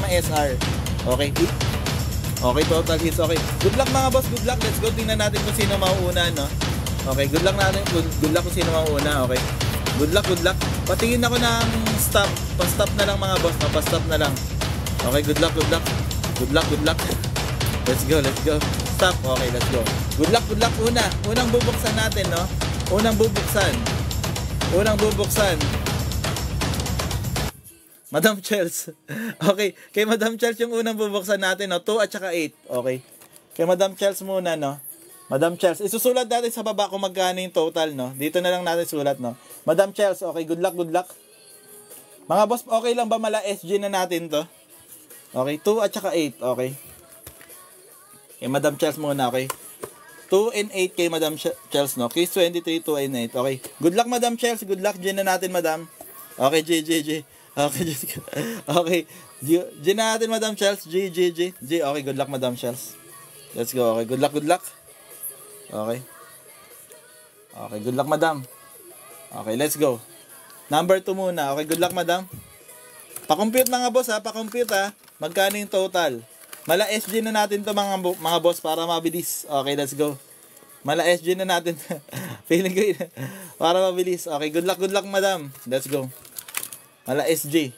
na SR. Okay. Okay, total hits. Okay. Good luck mga boss. Good luck. Let's go. Tingnan natin kung sino mauuna, no? Okay, good luck natin. Good luck kung sino mauuna. Okay. Good luck, good luck. Patingin ako ng stop. Pa-stop na lang mga boss. Pa-stop na lang. Okay, good luck, good luck. Good luck, good luck. Let's go, let's go. Stop. Okay, let's go. Good luck, good luck. Unang bubuksan natin, no? Unang bubuksan. Madam Chels. Okay, kay Madam Chels yung unang bubuksan natin, no? 2 at saka 8. Okay. Kay Madam Chels muna, no? Madam Chels. Isusulat natin sa baba kung magkano yung total, no? Dito na lang natin sulat, no? Madam Chels, okay, good luck, good luck. Mga boss, okay lang ba mala SG na natin to? Okay, 2 at saka 8, okay. Kay Madam Chels muna, okay. 2 and 8 kay Madam Chels, no? Case 23, 2 and 8, okay. Good luck, Madam Chels. Good luck, G na natin, Madam. Okay, G. Okay, okay. G na natin, Madam Chels. G. Okay, good luck, Madam Chels. Let's go, okay. Good luck, good luck. Okay. Okay, good luck, Madam. Okay, let's go. Number 2 muna. Okay, good luck, Madam. Pa-compute mga boss, ha. Pa-compute, ha. Magkano yung total? Mala SG na natin to mga boss para mabilis. Okay, let's go. Mala SG na natin. Feeling ko yun. Para mabilis. Okay, good luck, Madam. Let's go. Mala SG.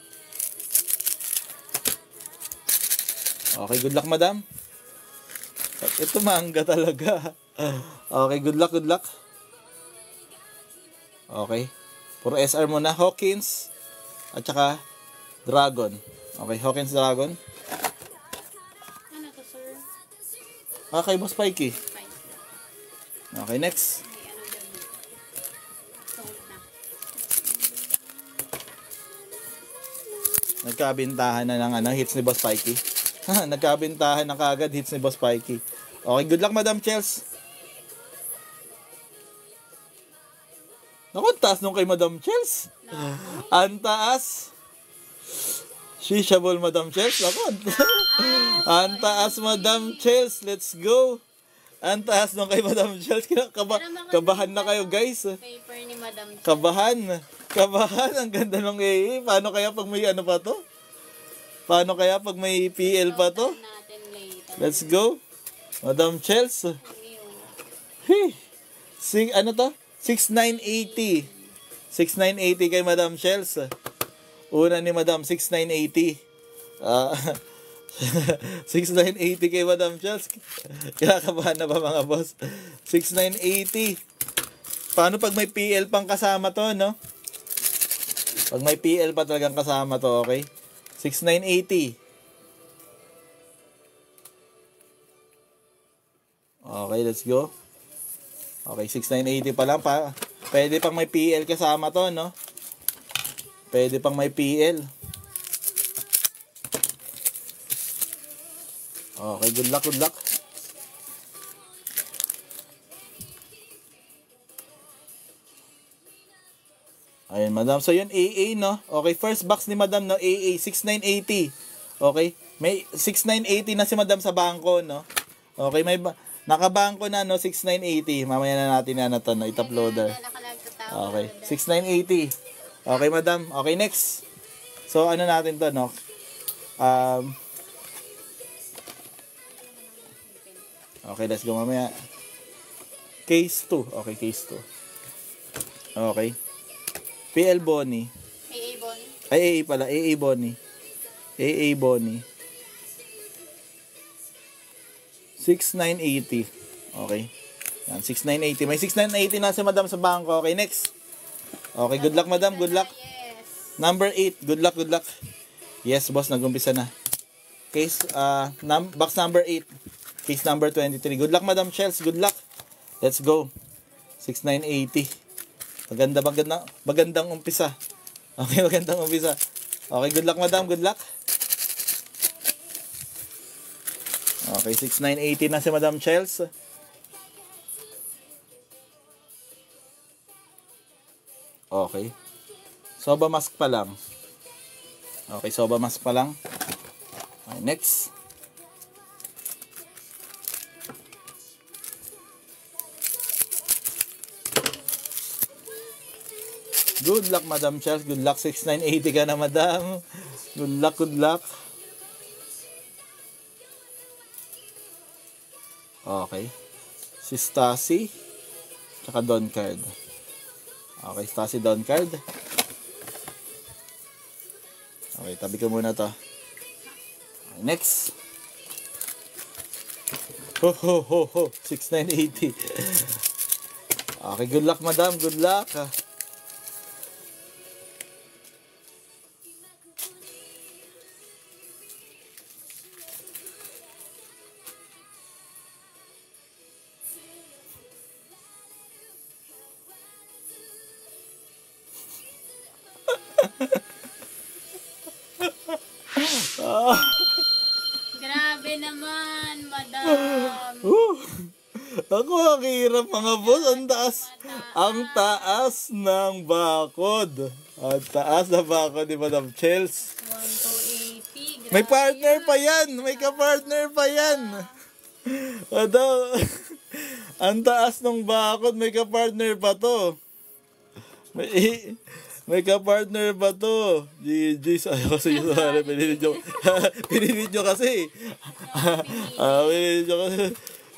Okay, good luck, Madam. Ito mangga talaga. Okay, good luck. Okay. Puro SR muna. Hawkins. At saka Dragon. Okay, Hawkins, Dragon. Ano to, sir? Okay, Boss Pikey. Okay, next. Nagkabintahan na ng hits ni Boss Pikey. Nagkabintahan na kagad hits ni Boss Pikey. Okay, good luck, Madam Chels. Naku, ang taas nung kay Madam Chels. Ang taas. Shishabol, Madam Chels. Naku, ang taas, Madam Chels. Let's go. Ang taas nung kay Madam Chels. Kabahan na kayo, guys. Paper ni Madam Chels. Kabahan. Ang ganda nung AA. Paano kaya pag may ano pa to? Paano kaya pag may PL pa to? Let's go. Madam Chels. Hey. Ano to? 6980. 6980 kay Madam Chels. Una ni Madam, 6980. 6980 kay Madam Chels. Kinakabahan na ba mga boss? 6980. Paano pag may PL pang kasama to, no? Pag may PL pa talagang kasama to, okay? 6980. Okay, let's go. Okay, 6980 pa lang pa. Pwede pang may PL kasama to, no? Pwede pang may PL. Okay, good luck. Ayun, Madam. So, yun, AA, no? Okay, first box ni Madam, no? AA, 6980. Okay? May 6980 na si Madam sa bangko, no? Okay, may nakabangko na, no? 6980. Mamaya na natin na to, no? It-uploader. Okay, 6980. Okay, Madam. Okay, next. So, ano natin to, no? Okay, let's go mamaya. Case 2. Okay, case 2. Okay. PL Bonnie. AA Bonnie. Ay, AA pala. AA Bonnie. AA Bonnie. 6980. Okay. Yan, 6980. May 6980 na si Madam sa bangko. Okay, next. Okay, good luck, Madam. Good luck. Yes. Number 8. Good luck. Yes, boss. Nag-umpisa na. Case, box number 8. Case number 23. Good luck, Madam Chels. Good luck. Let's go. 6980. Magandang umpisa. Okay, magandang umpisa. Okay, good luck, Madam. Good luck. Okay, 6980 na si Madam Chels. Okay. Soba mask pa lang. Okay, soba mask pa lang. Okay, next. Good luck, Madam Chels. Good luck, 6980 ka na, Madam. Good luck. Si Stasi. Tsaka Don Card. Okay, Stasi, Don Card. Okay, tabi ko muna to. Okay, next. Ho, ho, ho, ho. 6,980. Okay, good luck, madam. Good luck. Grabe naman, madam. Ako ang hirap mga boss. Ang taas. Ang taas ng bakod. Ang taas na bakod ni Madam Chels. 1,280. May partner pa yan. May ka-partner pa yan. Ano? Ang taas ng bakod. May ka-partner pa to. May ka-partner ba to? GG's. Ayaw kasi yung sorry. Pinilit nyo kasi. Pinilit nyo kasi.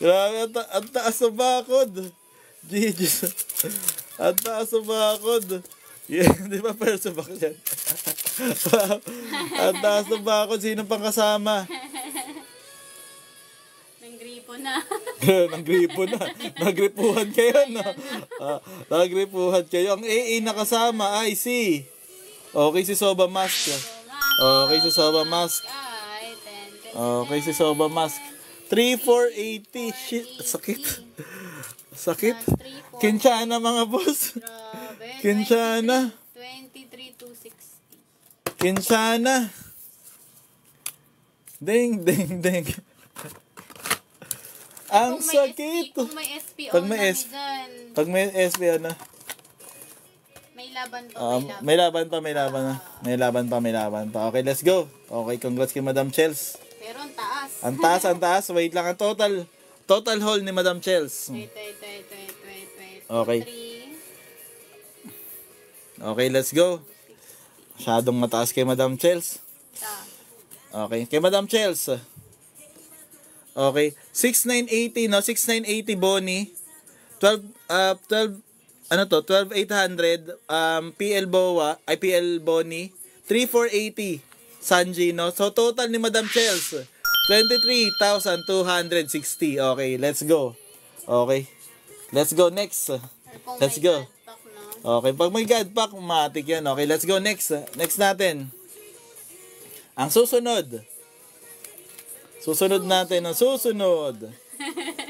Grabe, ang taas ng bakod. GG's. Ang taas ng bakod. Yeah, di ba perso back yan? Ang taas ng bakod. Sino pang kasama? Nanggripo na. Nanggripo na. Nagripuhan kayo, no? Nagripuhan kayo. Ang AA na kasama ay si... Okay, si Soba Mask. Okay, si Soba Mask. Okay, si Soba Mask. 3,480. Shit, sakit. Sakit. Kinchana, mga boss. Kinchana. 23,260. Kinchana. Ding, ding, ding. Ang sakit. Kung may SPO Pag may na S- dyan, Pag may SB, ano? may laban to, May laban pa, may laban na. May laban pa, may laban pa. Okay, let's go. Okay, congrats kay Madam Chels. Pero ang taas. Ang taas, ang taas. Wait lang, ang total haul ni Madam Chels. Wait. Okay. 3. Okay, let's go. Masyadong mataas kay Madam Chels. Okay, kay Madam Chels. Okay, 6,980, no? 6,980 Bonnie. 12, ano to? 12,800 PL Boa, ay PL Bonnie. 3,480 Sanji, no? So total ni Madam Chels 23,260. Okay, let's go. Okay. Let's go next. Let's go. Okay, pag may God pack, matik yan. Okay, let's go next. Next natin. Ang susunod. Susunod natin ang susunod.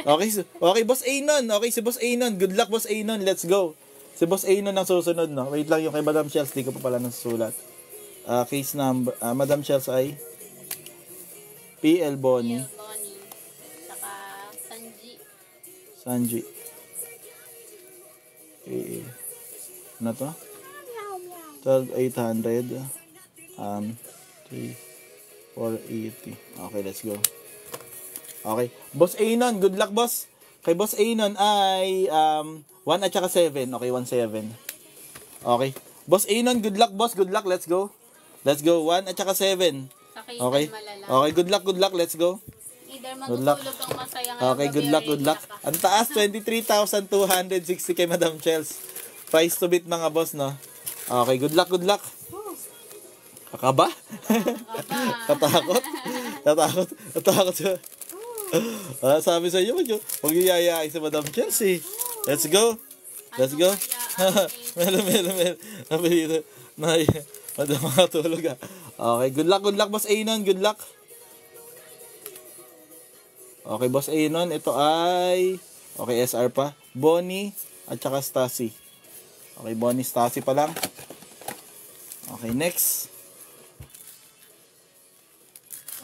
Okay, okay, Boss Anon. Okay, si Boss Anon. Good luck, Boss Anon. Let's go. Si Boss Anon ang susunod, no? Wait lang, yung kay Madam Chels, di ko pa pala nasusulat. Case number, Madam Chels ay PL Bonnie. Saka Sanji. Okay. Ano to? 12,800. 3,480. Okay, let's go. Okay. Boss Anon, good luck, boss. Kay Boss Anon ay 1 at saka 7. Okay, 1,7. Okay. Boss Anon, good luck, boss. Good luck, let's go. Let's go. 1 at saka 7. Okay. Okay, good luck, let's go. Good luck. Ang masaya Okay, good luck. Ang taas, 23,260 kay Madam Chels. Price to beat, mga boss, no? Okay, good luck. Kakaba? Katakot siya. Sabi sa inyo, huwag iyayain si Madam Chels, eh. Let's go. Melo. Napilito. Madam, makatulog, ah. Okay, good luck, Boss Anon. Good luck. Okay, Boss Anon, ito ay... Okay, SR pa. Bonnie at saka Stasi. Okay, Bonnie, Stasi pa lang. Okay, next.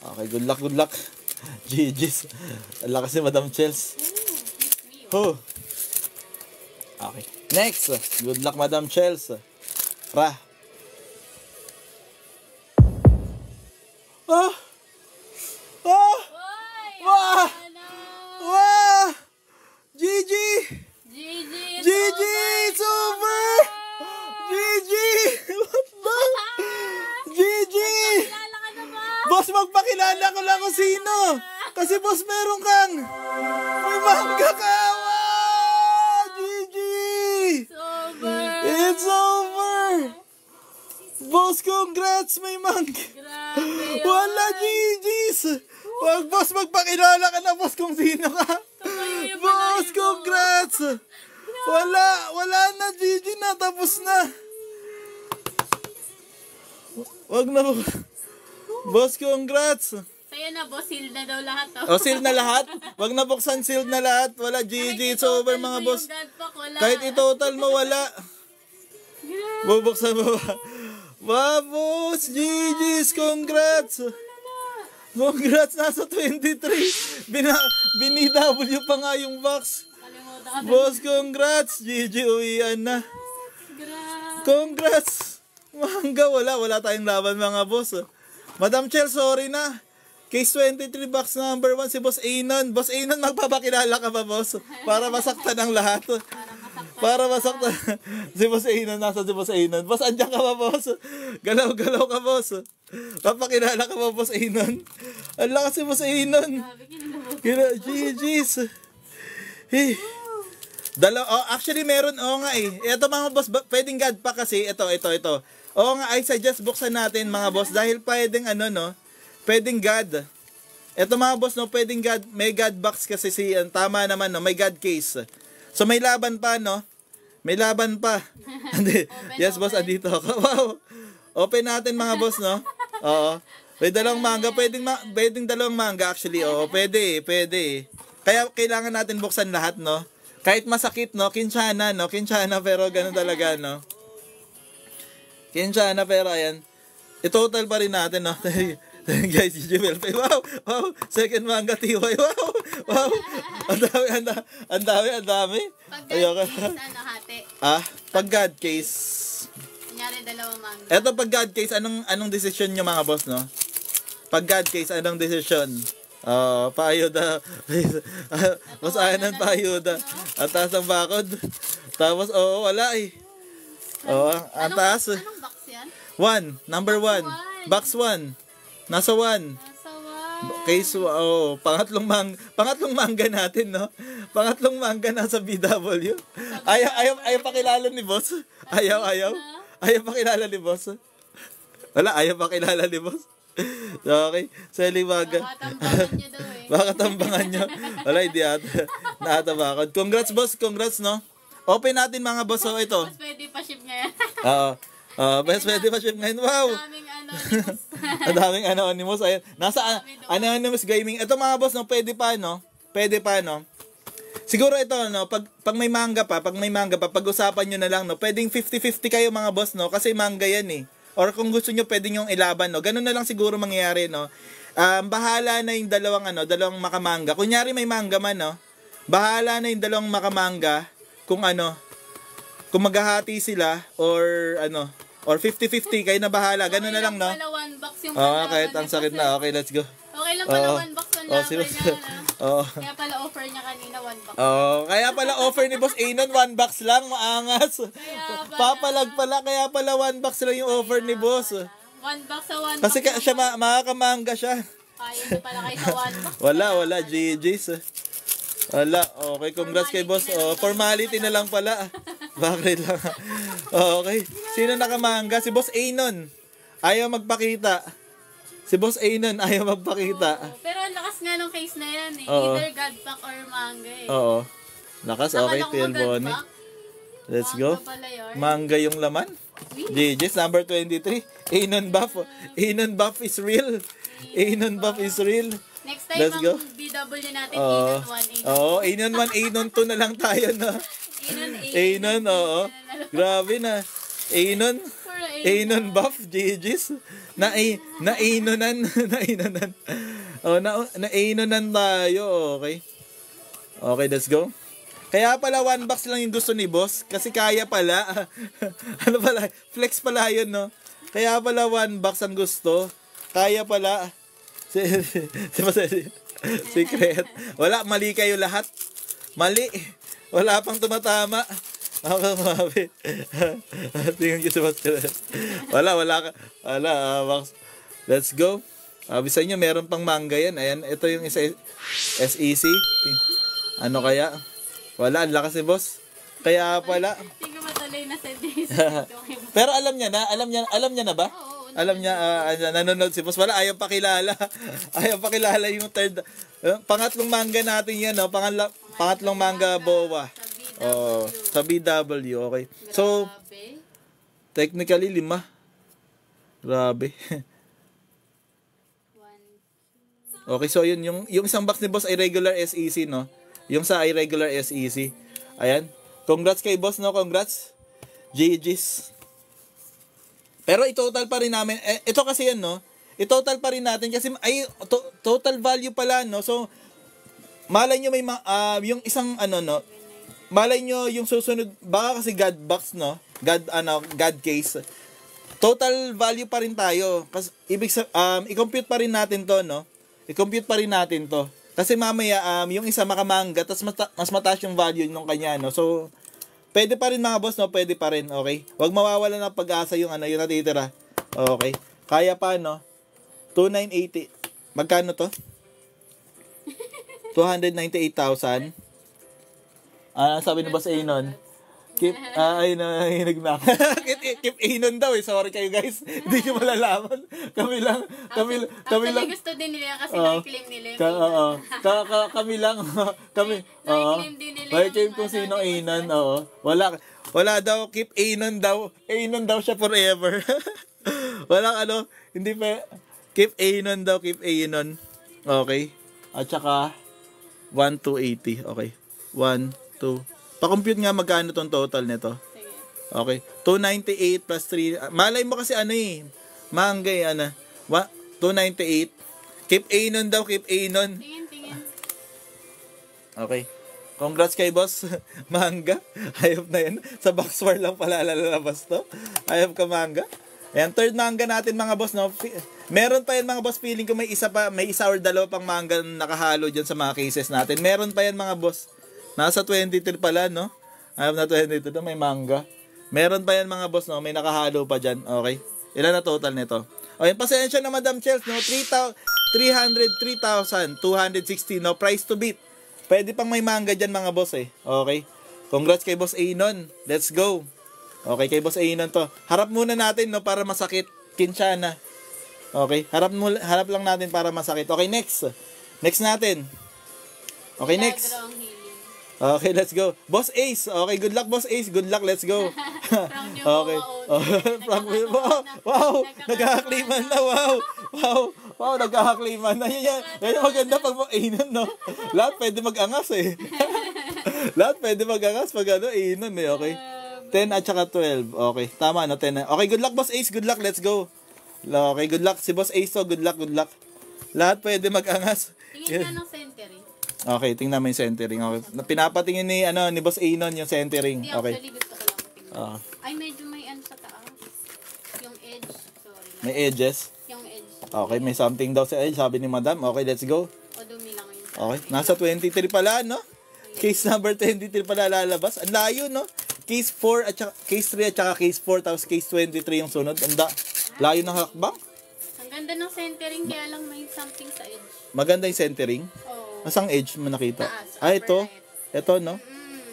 Okay, good luck. GG's. Ang lakas ni Madam Chels. Oh. Okay, next. Good luck, Madam Chels. Ra. GG! It's over! GG! What the? GG! Boss, magpakilala ko lang kung sino. Kasi boss, meron kang may manggagawa! Boss, congrats! May mangga. Grabe. Wala, GG's! Wag, boss, magpakilala ka na, boss, kung sino ka. Tumayo yung Boss, malayo mo. congrats! Wala na, GG na, tapos na. Wag na, boss, congrats. Sa'yo na, boss. Seal na daw lahat. O, seal na lahat? Wag na buksan, seal na lahat. Wala, GG, it's over, mga boss. Kahit i-total mo, wala. Bubuksan mo ba? Wow, boss, GG's, congrats. Congrats, nasa 23. Bini-W pa nga yung box. Kalimutan ka. Boss, congrats. GG, uwian na. Grabe. Congrats. Mangga, wala tayong laban, mga boss. Madam Chel, sorry na. Case 23, box number 1, si Boss Anon. Boss Anon, magpapakilala ka ba, boss? Para masaktan ang lahat. Para masaktan. Si Boss Anon, nasa si Boss Anon. Boss, andyan ka ba, boss? Galaw-galaw ka, boss. Papakilala ka ba, Boss Anon? Ang lakas si Boss Anon. Grabe, kinilabot. GG's. Hey. Actually, meron, nga eh. Ito mga boss, pwedeng God pa kasi. Ito. Nga, I suggest buksan natin, mga boss. Dahil pwedeng pwedeng God. Ito mga boss, pwedeng God. May God box kasi tama naman, may God case. So, may laban pa, May laban pa. Yes, boss, andito ako. Wow. Open natin, mga boss, Oo. May dalawang manga. Pwedeng dalawang manga, actually. Oo, pwede. Kaya, kailangan natin buksan lahat, Kahit masakit, Kinshana, Kinshana, pero ganun talaga, Kinshana, pero ayan. I-total pa rin natin, Guys, Jewel. Wow. Second manga, TY. Wow. Ang dami. Pag Ayoko. God case, hati. Pag God case. Kunyari, dalawang manga. Eto, pag God case, anong decision nyo, mga boss, Pag God case, anong decision? Paayuda. Mas anan paayuda. Ang taas ng bakod. Tapos, wala eh. Ang taas. Anong box yan? Number 1. Box 1. Nasa 1. Nasa one. Case, pangatlong mangga natin, Pangatlong mangga nasa BW. Ayaw pakilala ni boss. Ayaw pakilala ni boss. Wala, ayaw pakilala ni boss. Okay, Seliwaga. Nakatambangan nyo daw eh. Baka tambangan nyo. Wala, hindi ata. Nakatabakod. Congrats, boss. Congrats, Open natin, mga boss. Ito. Mas pwede pa ship ngayon. Best pwede pa ship ngayon. Wow. Daming Ang daming anonymous. Ayan. Nasa anonymous gaming. Ito, mga boss, pwede pa, Pwede pa, Siguro ito, pag may manga pa, pag-usapan nyo na lang, pwedeng 50-50 kayo, mga boss, Kasi manga yan, eh. Or kung gusto nyo, pwede nyong ilaban, Ganun na lang siguro mangyayari, Bahala na yung dalawang makamanga. Kunyari may manga man, Bahala na yung dalawang makamanga kung kung maghahati sila or 50-50 kayo na bahala. Ganun na lang, Pala one box yung kahit ang sakit na. Okay, let's go. Okay lang pala one box ang laban niya. Kaya pala offer niya kanina one box. Kaya pala offer ni Boss Anon, 1 box lang, maangas. Papalag pala, kaya pala 1 box lang yung offer ni Boss. One box sa one Kasi box. siya makakamanga siya. Ayaw niya pala kayo sa one box. Wala, GG's. Wala, okay, congrats kay boss. Formality na lang pala. Bakit lang? Okay, sino nakamanga? Si Boss Anon. Ayaw magpakita. Si Boss Anon ayaw magpakita. Pero ang lakas nga ng case na yan eh. Either Godpack or manga eh. Oo. Lakas, okay, Akala ko Phil Bonnie. Godpack. Let's go. Pala yun. Manga yung laman. GG's, number 23. Anon buff is real. Anon buff is real. Next time, Let's go. ang BW natin, Anon 1, Anon Anon 1, Anon 2 na lang tayo, Anon, Grabe na. Anon buff, GG's. Na-Anonan. Na-Anonan tayo, okay. Okay, let's go. Kaya pala 1 box lang yung gusto ni boss. Kasi kaya pala. Flex pala yun, Kaya pala 1 box ang gusto. Kaya pala. Secret. Wala, mali kayo lahat. Mali. Wala pang tumatama. Ako, mabi. Tingnan ko sa basket. Wala, box. Let's go. Bisa nyo, meron pang manga yan. Ayan, ito yung isa SEC. Ano kaya? Wala, ang lakas ni boss. Kaya pala. Tingnan mo kulay na sa disc. Pero alam niya na ba? Oo, Alam niya, nanonood si boss. Wala, ayaw pakilala. Ayaw pakilala yung third. Pangatlong manga natin yan, no? Pangatlong manga bowa. Oh, sa BW, okay. So, Grabe. technically, 5. Grabe. Okay, so yun, yung isang box ni boss ay regular SEC, no? Yung sa ay regular SEC. Ayan. Congrats kay boss, no? Congrats. GG's. Pero i-total pa rin namin. Ito kasi yan, no? I-total pa rin natin kasi ay total value pala, no? So, malay nyo may yung isang no? Malay nyo yung susunod, baka kasi God box, no? God case. Total value pa rin tayo. Kasi i-compute pa rin natin to, no? I-compute pa rin natin to. Kasi mamaya yung isa makamangga, tapos mas mataas yung value nung kanya, no? So, pwede pa rin mga boss, no? Pwede pa rin, okay? Huwag mawawala ng pag-asa yung yung natitira. Okay. Kaya pa, no? 2,980. Magkano to? 298,000. Sabi ni Boss Anon. Keep, nagnak. Keep Anon daw eh. Sorry kayo guys. Hindi nyo malalaman. Kami lang. Actually, gusto din nila kasi na-claim nila yung kami lang. Kami. Na-claim din nila May claim kung sino Anon. Wala daw. Keep Anon daw. Anon daw siya forever. Walang hindi pa. Keep Anon daw. Keep Anon. Okay. At saka 1,280. Okay. 1, 2. Pa-compute nga magkano tong total nito. Sige. Okay. 298 plus 3. Malay mo kasi mangga 298. Keep Anon daw, keep Anon. Tingin. Okay. Congrats kay boss. Mangga. Hayop na yan. Sa Boxwar lang pala lalabas to. Hayop ka mangga. Ayan, third manga natin mga boss, no? Meron pa yan mga boss, feeling ko may isa or dalawa pang manga nakahalo dyan sa mga cases natin. Meron pa yan mga boss. Nasa 23 pala, no? Ayaw na 22 na may manga. Meron pa yan mga boss, no? May nakahalo pa dyan. Okay. Ilan na total nito? Okay, pasensya na Madam Chels, no? 303,260, no? Price to beat. Pwede pang may manga dyan mga boss, eh. Okay. Congrats kay Boss Anon. Let's go. Okay, kay Boss Anon to. Harap muna natin, no? Para masakit. Kinshana. Okay. Harap lang natin para masakit. Okay, next. Next natin. Okay, next. Okay, let's go. Boss Ace. Okay, good luck, Boss Ace. Good luck, let's go. Okay. Wow, nagkakakliman na. Wow, nagkakakliman na. Yan yung maganda pag Anon, no? Lahat pwede mag-angas, eh. Lahat pwede mag-angas pag Anon, eh. Okay. 10 at saka 12. Okay, tama, no? 10. Okay, good luck, Boss Ace. Good luck, let's go. Okay, good luck. Si Boss Ace, so good luck, good luck. Lahat pwede mag-angas. Tingin ka ng centering. Okay, tingnan mo yung centering. Okay. Pinapatingin ni Boss Anon yung centering. Hindi, Okay. actually gusto ko lang tingnan. Ay, medyo may sa taas. Yung edge. Sorry. May edges. Yung edge. Okay, may something daw sa edge, sabi ni Madam. Okay, let's go. O dumi lang yun. Okay, nasa 23 pala, no? Case number 23 pala lalabas. Ang layo, no? Case 4 at saka, case 3 at saka case 4 tapos case 23 yung sunod. Layo ng hakbang. Ang ganda ng centering, kaya lang may something sa edge. Maganda yung centering. Oo. Asang edge mo nakita? Taas, Ito. upper Ito, no?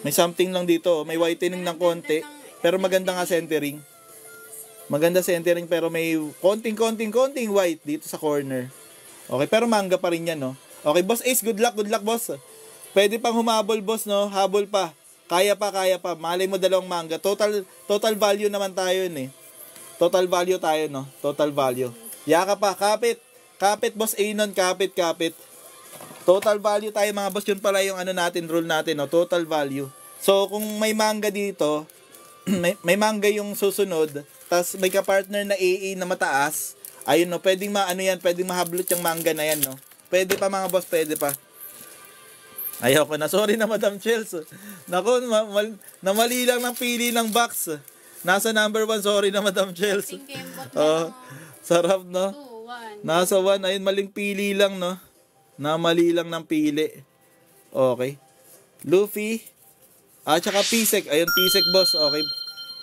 May something lang dito. May whitening ng konti. Pero maganda nga centering. Maganda centering pero may konting white dito sa corner. Okay, pero manga pa rin yan, no? Okay, Boss Ace, good luck, boss. Pwede pang humabol, boss, no? Habol pa. Kaya pa. Malay mo dalawang manga. Total value naman tayo yun, eh. Total value tayo, no? Total value. Yaka pa, kapit. Kapit, Boss Anon, kapit. Total value tayo mga boss, yun pala yung natin, rule natin, no? Total value. So, kung may manga dito, may manga yung susunod, tas may kapartner na AA na mataas, ayun, no? Pwedeng pwedeng mahablot yung manga na yan, no? Pwede pa mga boss, pwede pa. Ayaw ko na. Sorry na, Madam Chels. Naku, namali lang ng pili ng box. Nasa number 1, sorry na, Madam Chels. Sarap, no? 2, 1. Nasa 1, ayun, maling pili lang, no? Mali lang ng pili. Okay. Luffy. Tsaka Pisek. Ayun, Pisek, boss. Okay.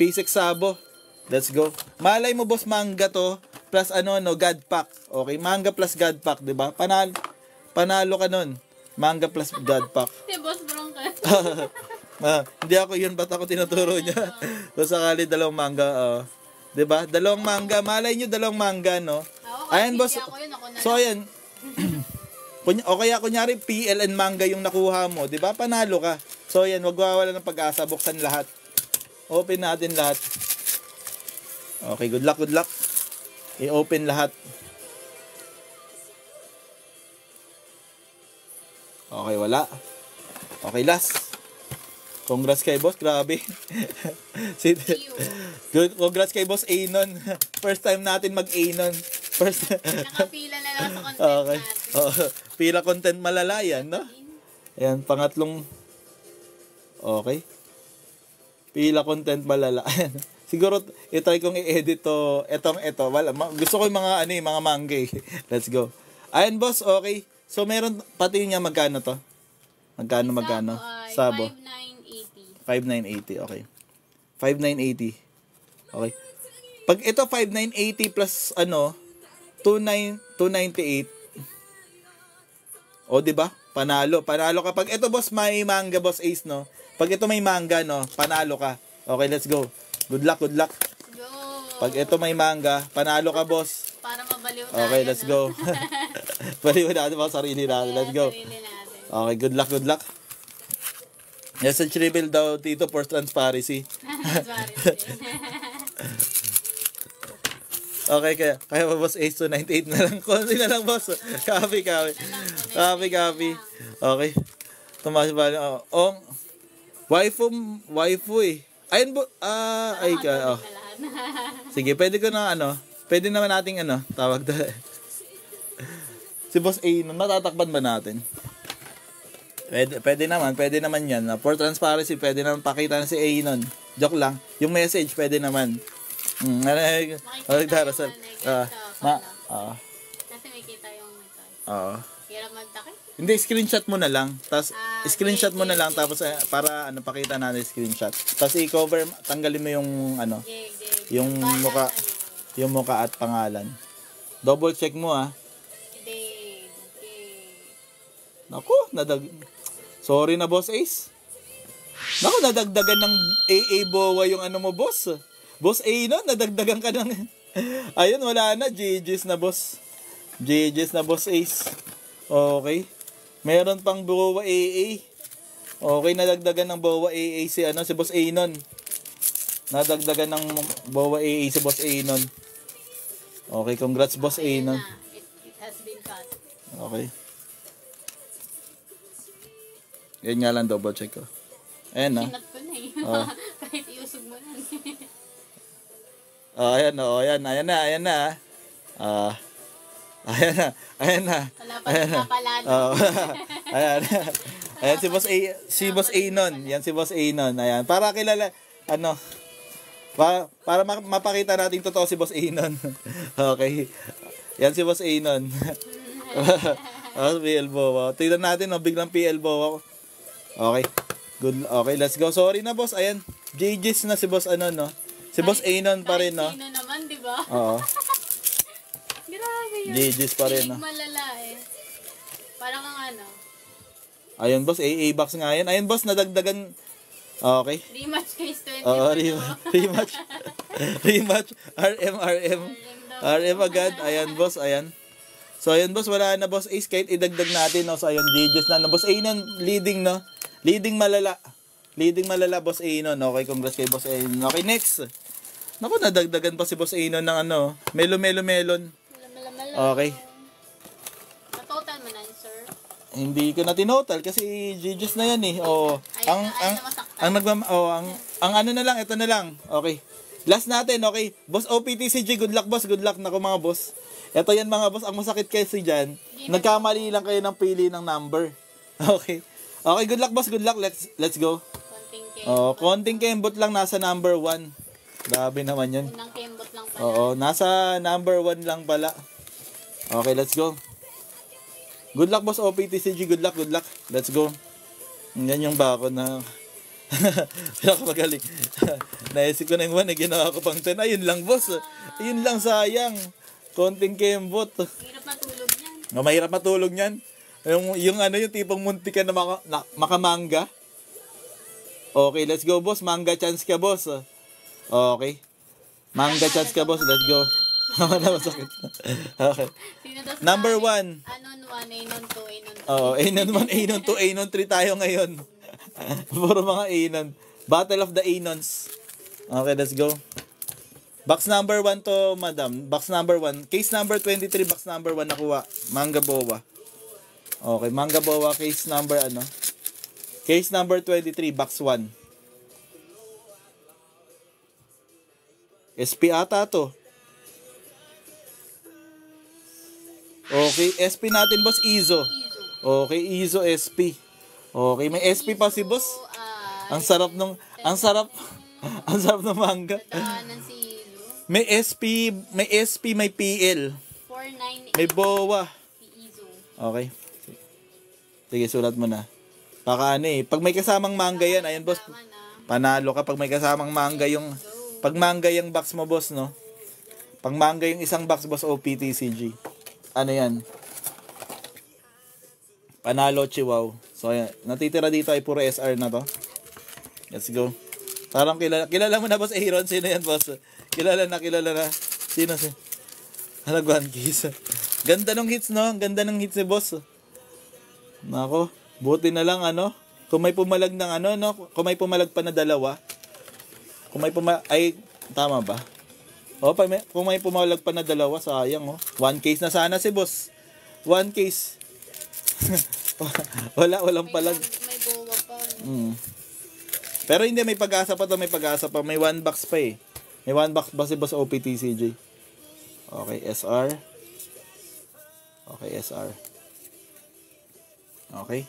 Pisek Sabo. Let's go. Malay mo, boss, manga to. Plus God Pack. Okay, manga plus God Pack, diba? Panalo ka nun. Manga plus God Pack. Si Boss Bronca. Hindi ako yun, ba't ako tinuturo niya? Kung sakali dalawang mangga, 'di ba? Dalawang mangga, malay nyo dalawang mangga, no? Ako, Ayan, boss. ako yun, ako na So, ayan. O kaya, kunyari, PL and mangga yung nakuha mo, di ba? Panalo ka. So, ayan, wag wawala ng pag-asa. Buksan lahat. Open natin lahat. Okay, good luck, good luck. I-open lahat. Okay, wala. Okay, last. Congrats kay boss, grabe. Good, congrats kay boss Anon. First time natin mag-Anon. First. Nakapila na lang sa content Okay. natin. Pila content malala yan, no? Ayan, pangatlong. Okay. Pila content malala. Siguro, itry kong i-edit to. Ito. Wala. Gusto ko yung mga, mga mangga eh. Let's go. Ayan, boss, okay. So, meron, pati niya magkano to? Magkano? Sabo. 5,980. 5,980, okay. 5,980. Okay. Pag ito 5,980 plus 298. O, di ba? Panalo kapag ito boss may mangga, boss Ace, no? Pag ito may mangga, no, panalo ka. Okay, let's go. Good luck. Go. Pag ito may manga, panalo ka, boss. Para mabaliw tayo. Okay, let's go. Baliw natin mga sarili natin. Let's go. Sarili natin. Okay, good luck. Message reveal daw dito for transparency. Okay, kaya ba boss Ace 298 na lang. Konti na lang, boss. Copy. Okay. Tumas ba? Waifu eh. Ayun po. Sige, pwede ko na pwede naman nating tawag doon. Si Boss A, matatakpan ba natin? Pwede naman yan. For transparency, pwede naman pakita na si A nun. Joke lang. Yung message, pwede naman. Darasal. Kasi may kita yung Oo. hirap magtakip. Hindi, screenshot mo na lang. Tapos, tapos para pakita natin screenshot. Tapos i-cover, tanggalin mo yung yung mukha at pangalan. Double check mo Naku, sorry na Boss Ace. Naku, nadagdagan ng AA BOA yung mo, boss. Boss A, no? Nadagdagan ka ng... Ayun, wala na. GG's na, boss. GG's na, Boss Ace. Okay. Meron pang BOA AA. Okay, nadagdagan ng BOA AA si Boss A nun. Nadagdagan ng BOA AA si Boss A nun. Okay, congrats, Boss A nun. It has been cut. Okay. Yan nga lang, double check ko. Ayan na. Sinat ko na eh. Kahit iusog mo lang. Ayan na. Ayan na. Wala pa rin napalalo. Ayan si Boss A nun. Yan si Boss A nun. Ayan, para kilala, para mapakita natin totoo si Boss A nun. Okay. Yan si Boss A nun. PL Bowa. Tignan natin, biglang PL Bowa. Okay. Good. Okay, let's go. Sorry na, boss. Ayan. GG's na si Boss Si Boss Anon pa rin, Sino naman, di ba? Oo. Grabe yun. GG's pa rin, Malala eh. Parang ang Ayun, boss. AA box nga yan. Ayun, boss. Nadagdagan. Okay. Rematch case 20. Oo, rematch. Rematch. RM agad. Ayan, boss. Ayan. So, ayun, boss. Wala na, Boss Ace. Kahit idagdag natin, no? So, ayun, GG's na. Boss Anon, leading, no? Leading malala, Boss Anon. Okay, congrats kay Boss Anon. Okay, next. Naku, nadagdagan pa si Boss Anon ng melon. Okay. Na-total mo na, sir? Hindi ko na tinotal kasi GG's na yan eh. Oo. Ito na lang. Okay. Last natin, okay. Boss OPTCG, good luck, boss. Good luck. Naku, mga boss. Ito yan, mga boss. Ang masakit kasi dyan, nagkamali lang kayo ng pili ng number. Okay. Okay, good luck, boss. Good luck. Let's go. Konting kembot lang, nasa number 1. Grabe naman yun. Unang kembot lang pala. Oo, nasa number 1 lang pala. Okay, let's go. Good luck, boss OPTCG. Good luck. Let's go. Yan yung bako na pinakamagaling. Naisip ko na yung 1, ginawa ko pang 10. Ayun lang, boss. Ayun lang, sayang. Konting kembot. Mahirap matulog yan. Mahirap matulog yan. Yung tipong munti ka na makamangga. Okay, let's go, boss. Manga chance ka, boss. Okay. Manga chance ka, boss. Let's go. Wala, masakit na. Okay. Sino daw sa Number akin? 1. Anon 1, Anon 2, Anon 3. Oo, Anon 1, Anon 2, Anon 3 tayo ngayon. Puro mga Anon. Battle of the Anons. Okay, let's go. Box number 1 to, madam. Box number 1. Case number 23, box number 1 nakuha. Manga Boa. Okay, Manga Boa, case number ano? Case number 23, box 1. SP ata to. Okay, SP natin, boss, Izo. Okay, Izo SP. Okay, may SP pa si boss. Ang sarap ng ang sarap ng manga. Daanan si Izo. May SP, may PL. 498 May Boa. si Izo. Okay. Sige, sulat mo na. Baka ano eh. Pag may kasamang manga yan, ayan boss. Tama na. Panalo ka pag may kasamang manga yung... Pag manga yung box mo, boss, no? Pag manga yung isang box, boss, OPTCG. Ano yan? Panalo, Chihuahua. So, ayan. Natitira dito ay puro SR na to. Let's go. Parang kilala mo na, boss, Aaron. Sino yan, boss? Kilala na. Sino si? Halagwan, kiss. Ganda ng hits, no? Ganda ng hits ni boss. Nako, buti na lang, ano? Kung may pumalag ng ano, no? Kung may pumalag pa na dalawa. Ay, tama ba? O, kung may pumalag pa na dalawa, sayang, oh. 1 case na sana si boss. 1 case. Walang palag. May Boa pa. Pero hindi, may pag-asa pa to, may pag-asa pa. May 1 box pa eh. May 1 box ba si boss OPTCJ? Okay, SR. Okay, SR. Okay.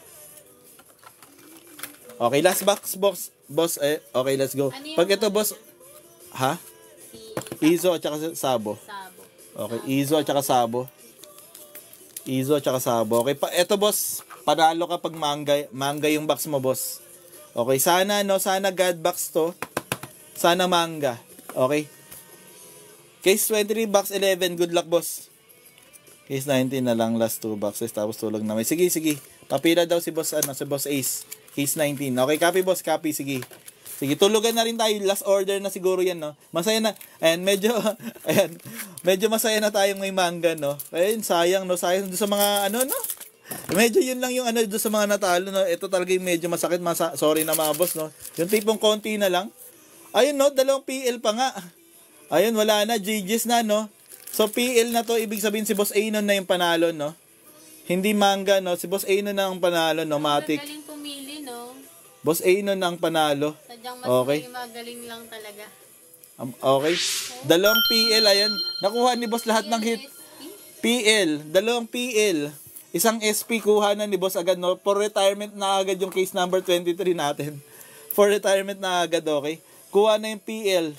Okay, last box, boss. Okay, let's go. Ano yung Pag ito, boss, ha? Si Izo at saka Sabo. Sabo. Okay, Izo at saka Sabo. Izo at saka Sabo. Okay, ito, boss, panalo ka pag manga yung box mo, boss. Okay, sana, no? Sana God box to. Sana manga. Okay. Case 23, box 11. Good luck, boss. Case 19 na lang, last 2 boxes, tapos tulog na may. Sige. Papila daw si boss, si boss Ace. Case 19. Okay, copy, boss, copy, sige. Sige, tulugan na rin tayo. Last order na siguro yan, no? Masaya na. Ayan, medyo masaya na tayong may manga, no? Ayun, sayang, no? Sayang doon sa mga, ano, no? Medyo yun lang yung, ano, doon sa mga natalo, no? Ito talaga yung medyo masakit. Sorry na, mga boss, no? Yung tipong konti na lang. Ayun, no? 2 PL pa nga. Ayun, wala na. GG's na, no? So, PL na to, ibig sabihin si Boss Anon na yung panalo, no? Hindi manga, no? Si Boss Anon na ang panalo, no? Matic. Magaling pumili, no? Boss Anon na ang panalo. Sadyang mas Okay. magaling lang talaga. Okay. 2 PL, ayan. Nakuha ni Boss lahat ng hit. PL. 2 PL. Isang SP kuha na ni Boss agad, no? For retirement na agad yung case number 23 natin. For retirement na agad, okay? Kuha na yung PL.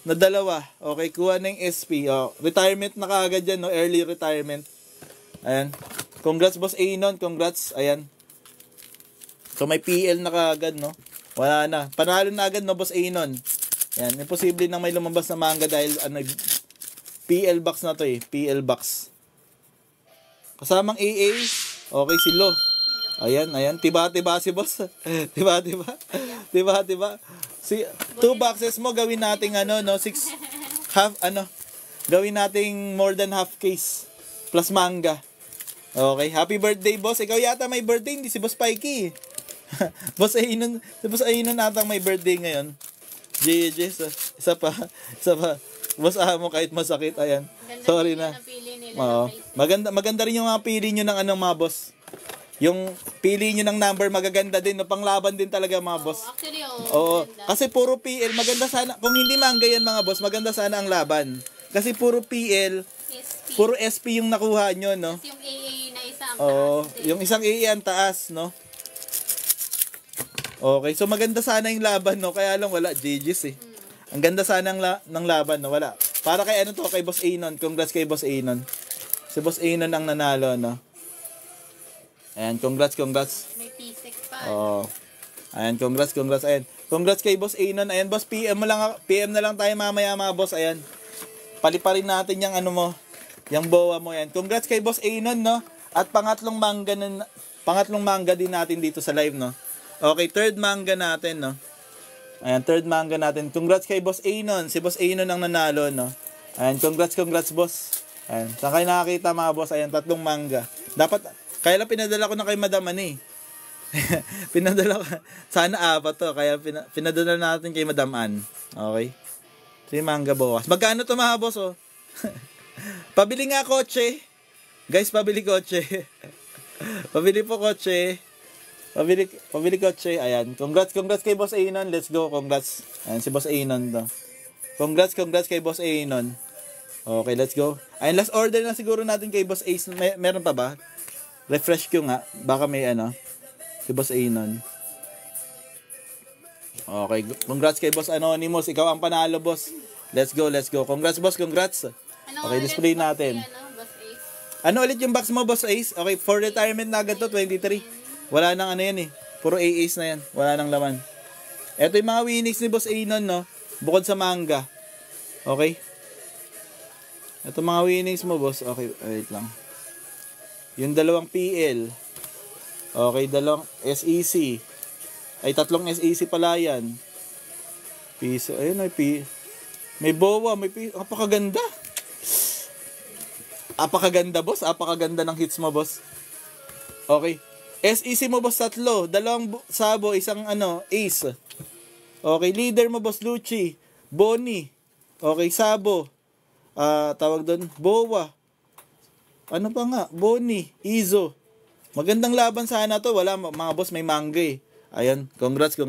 Na 2. Okay, kuha na yung SP. Oh, retirement na kaagad yan, no? Early retirement. Ayan. Congrats, Boss Anon. Congrats. Ayan. So, may PL na kaagad, no? Wala na. Panalo na agad, no, Boss Anon. Ayan. Imposible na may lumabas na manga dahil, ano, PL box na to, eh. PL box. Kasamang AA. Okay, si Lo. Ayan. Tiba-tiba si Boss. Tiba-tiba. Si 2 boxes mo gawin nating ano, no, 6 half, ano, gawin nating more than half case plus manga. Okay, happy birthday, boss. Ikaw yata may birthday, hindi si Boss Pikey. Boss Anon, si Boss Anon natang may birthday ngayon. JJ, isa pa. Boss mo kahit masakit, ayan. Sorry na. Oo. Maganda rin yung mga pili nyo ng anong mga boss. Yung pili nyo ng number magaganda din, no? Panglaban din talaga, mga boss. Actually, Oo. maganda. Kasi puro PL, maganda sana. Kung hindi manga yan, mga boss, maganda sana ang laban. Kasi puro PL, SP. puro SP yung nakuha nyo, no? Tapos yung AA na isa ang Oo. taas din. Yung isang AA ang taas, no? Okay, so maganda sana yung laban, no? Kaya lang wala, GG's eh. Ang ganda sana ng laban, no? Wala. Para kay ano to, kay Boss Anon. Congrats kay Boss Anon. Si Boss Anon ang nanalo, no? Ayan, congrats. May P6 pa. Oh. Ayan, congrats. Ayan. Congrats kay Boss Anon. Ayan, boss, PM na lang tayo mamaya, mga boss. Ayan. Paliparin natin yung ano mo, yung boa mo yan. Congrats kay Boss Anon, no? At pangatlong manga din natin dito sa live, no? Okay, third manga natin, no? Ayan, third manga natin. Congrats kay Boss Anon. Si Boss Anon ang nanalo, no? Ayan, congrats, boss. Ayan, saan kayo nakakita mga boss? Ayan, 3 manga. Dapat, kaya lang pinadala ko na kay Madam eh. Pinadala ko, sana 4 to. Kaya pinadala natin kay Madam Ann. Okay? So yung manga bukas. Magkano to mga boss, oh? Pabili nga kotse. Guys, pabili kotse. Pabili po kotse. Pabili kotse. Ayan. Congrats kay Boss Anon. Let's go. Congrats. Ayan, si Boss Anon to. Congrats kay Boss Anon. Okay, let's go. Ayan, last order na siguro natin kay Boss Ace. Meron pa ba? Refresh ko nga. Baka may si Boss Anon. Okay. Congrats kay Boss Anonymous. Ikaw ang panalo, boss. Let's go. Congrats, boss. Congrats. Okay, display natin. Ano ulit yung box mo, Boss Ace? Okay, for retirement na agad to, 23. Wala nang yan eh. Puro AAs na yan. Wala nang laman. Ito yung mga winnings ni Boss Anon, no? Bukod sa manga. Okay? Ito mga winnings mo, boss. Okay, wait lang. Yung 2 PL. Okay, 2 SEC. Ay, 3 SEC pala yan. Piso. Ayun, may BOA, may piso. Apakaganda. Apakaganda, boss. Apakaganda ng hits mo, boss. Okay. SEC mo, boss, 3. 2 sabo, 1 ace. Okay, leader mo, boss, Lucci. Bonnie. Okay, sabo. Tawag doon, BOA. Ano pa nga? Bonnie. Izo. Magandang laban sana to. Wala, mga boss, may manga eh. Ayan, congrats.